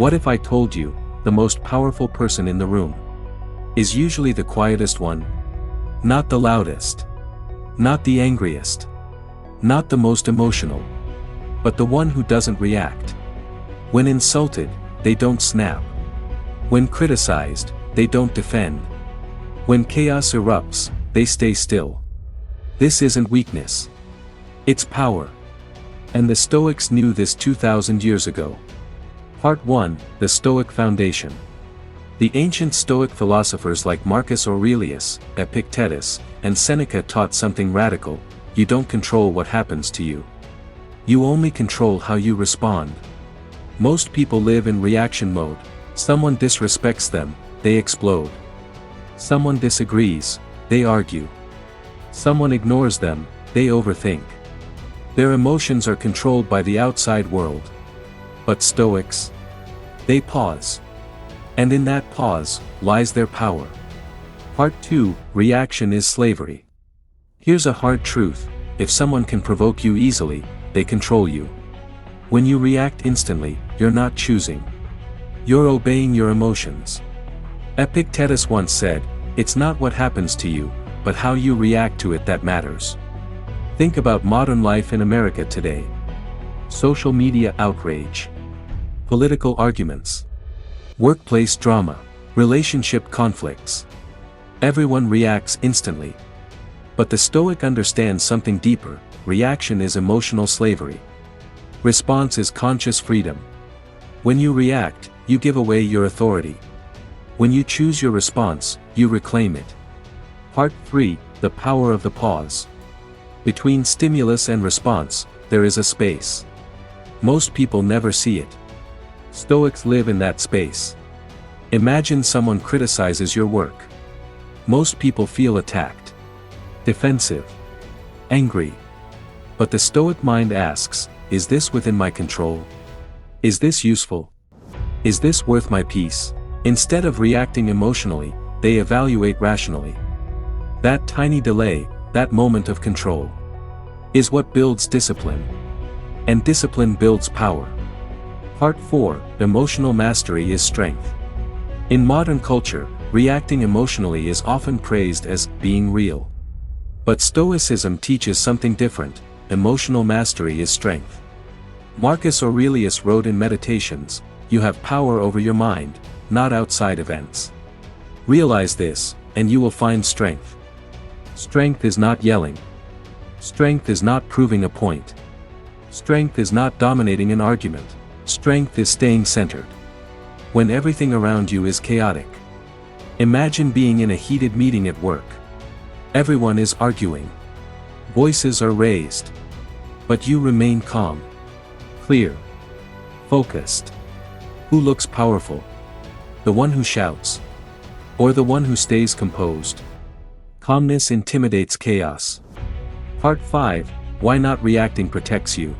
What if I told you, the most powerful person in the room is usually the quietest one? Not the loudest. Not the angriest. Not the most emotional. But the one who doesn't react. When insulted, they don't snap. When criticized, they don't defend. When chaos erupts, they stay still. This isn't weakness. It's power. And the Stoics knew this 2,000 years ago. Part 1, the Stoic Foundation. The ancient Stoic philosophers like Marcus Aurelius, Epictetus, and Seneca taught something radical: you don't control what happens to you. You only control how you respond. Most people live in reaction mode. Someone disrespects them, they explode. Someone disagrees, they argue. Someone ignores them, they overthink. Their emotions are controlled by the outside world. But Stoics? They pause. And in that pause, lies their power. Part 2, Reaction is Slavery. Here's a hard truth: if someone can provoke you easily, they control you. When you react instantly, you're not choosing. You're obeying your emotions. Epictetus once said, "It's not what happens to you, but how you react to it that matters." Think about modern life in America today. Social media outrage. Political arguments. Workplace drama. Relationship conflicts. Everyone reacts instantly. But the Stoic understands something deeper: reaction is emotional slavery. Response is conscious freedom. When you react, you give away your authority. When you choose your response, you reclaim it. Part 3, the Power of the Pause. Between stimulus and response, there is a space. Most people never see it. Stoics live in that space. Imagine someone criticizes your work. Most people feel attacked, defensive, angry. But the Stoic mind asks, is this within my control? Is this useful? Is this worth my peace? Instead of reacting emotionally, they evaluate rationally. That tiny delay, that moment of control, is what builds discipline. And discipline builds power. Part 4, Emotional Mastery is Strength. In modern culture, reacting emotionally is often praised as being real. But Stoicism teaches something different: emotional mastery is strength. Marcus Aurelius wrote in Meditations, "You have power over your mind, not outside events. Realize this, and you will find strength." Strength is not yelling. Strength is not proving a point. Strength is not dominating an argument. Strength is staying centered. When everything around you is chaotic. Imagine being in a heated meeting at work. Everyone is arguing. Voices are raised. But you remain calm. Clear. Focused. Who looks powerful? The one who shouts? Or the one who stays composed? Calmness intimidates chaos. Part 5, Why Not Reacting Protects You.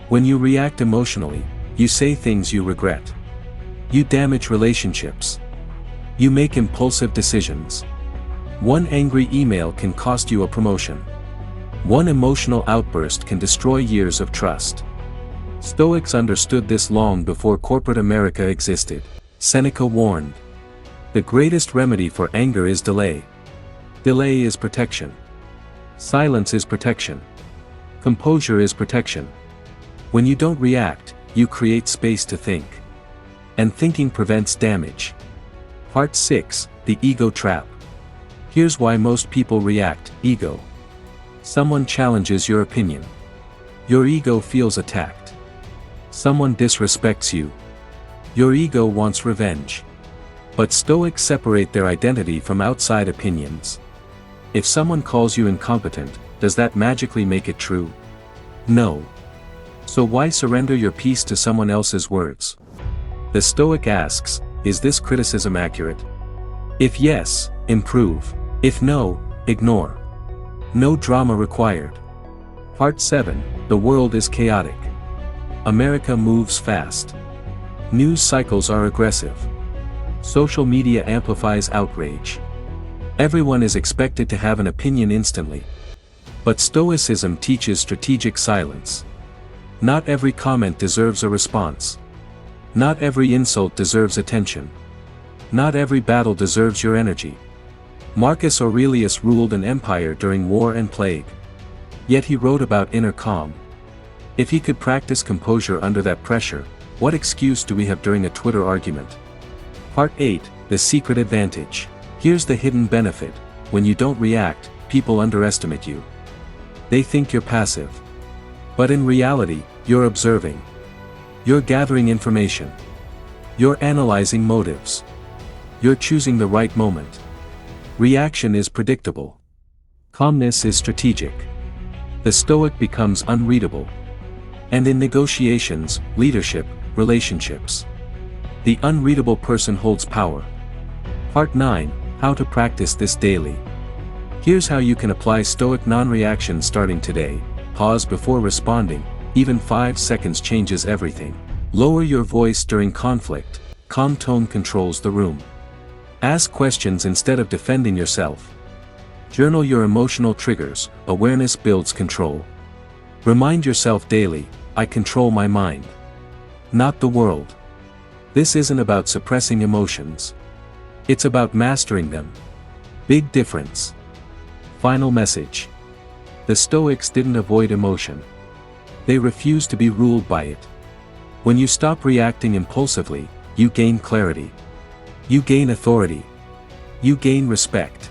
When you react emotionally, you say things you regret. You damage relationships. You make impulsive decisions. One angry email can cost you a promotion. One emotional outburst can destroy years of trust. Stoics understood this long before corporate America existed. Seneca warned, "The greatest remedy for anger is delay. Delay is protection. Silence is protection. Composure is protection." When you don't react, you create space to think. And thinking prevents damage. Part 6, The Ego Trap. Here's why most people react: ego. Someone challenges your opinion. Your ego feels attacked. Someone disrespects you. Your ego wants revenge. But Stoics separate their identity from outside opinions. If someone calls you incompetent, does that magically make it true? No. So why surrender your peace to someone else's words? The Stoic asks, is this criticism accurate? If yes, improve. If no, ignore. No drama required. Part 7, The World is Chaotic. America moves fast. News cycles are aggressive. Social media amplifies outrage. Everyone is expected to have an opinion instantly. But Stoicism teaches strategic silence. Not every comment deserves a response. Not every insult deserves attention. Not every battle deserves your energy. Marcus Aurelius ruled an empire during war and plague. Yet he wrote about inner calm. If he could practice composure under that pressure, what excuse do we have during a Twitter argument? Part 8, The Secret Advantage. Here's the hidden benefit: when you don't react, people underestimate you. They think you're passive. But in reality, you're observing. You're gathering information. You're analyzing motives. You're choosing the right moment. Reaction is predictable. Calmness is strategic. The Stoic becomes unreadable. And in negotiations, leadership, relationships, the unreadable person holds power. Part 9, How to practice this daily. Here's how you can apply Stoic non-reaction starting today. Pause before responding. Even 5 seconds changes everything. Lower your voice during conflict. Calm tone controls the room. Ask questions instead of defending yourself. Journal your emotional triggers. Awareness builds control. Remind yourself daily, I control my mind, not the world. This isn't about suppressing emotions. It's about mastering them. Big difference. Final message. The Stoics didn't avoid emotion. They refused to be ruled by it. When you stop reacting impulsively, you gain clarity. You gain authority. You gain respect.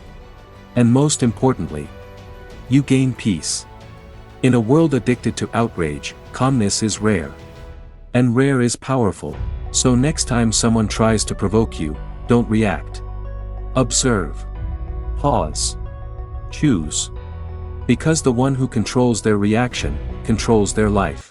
And most importantly, you gain peace. In a world addicted to outrage, calmness is rare. And rare is powerful. So next time someone tries to provoke you, don't react. Observe. Pause. Choose. Because the one who controls their reaction, controls their life.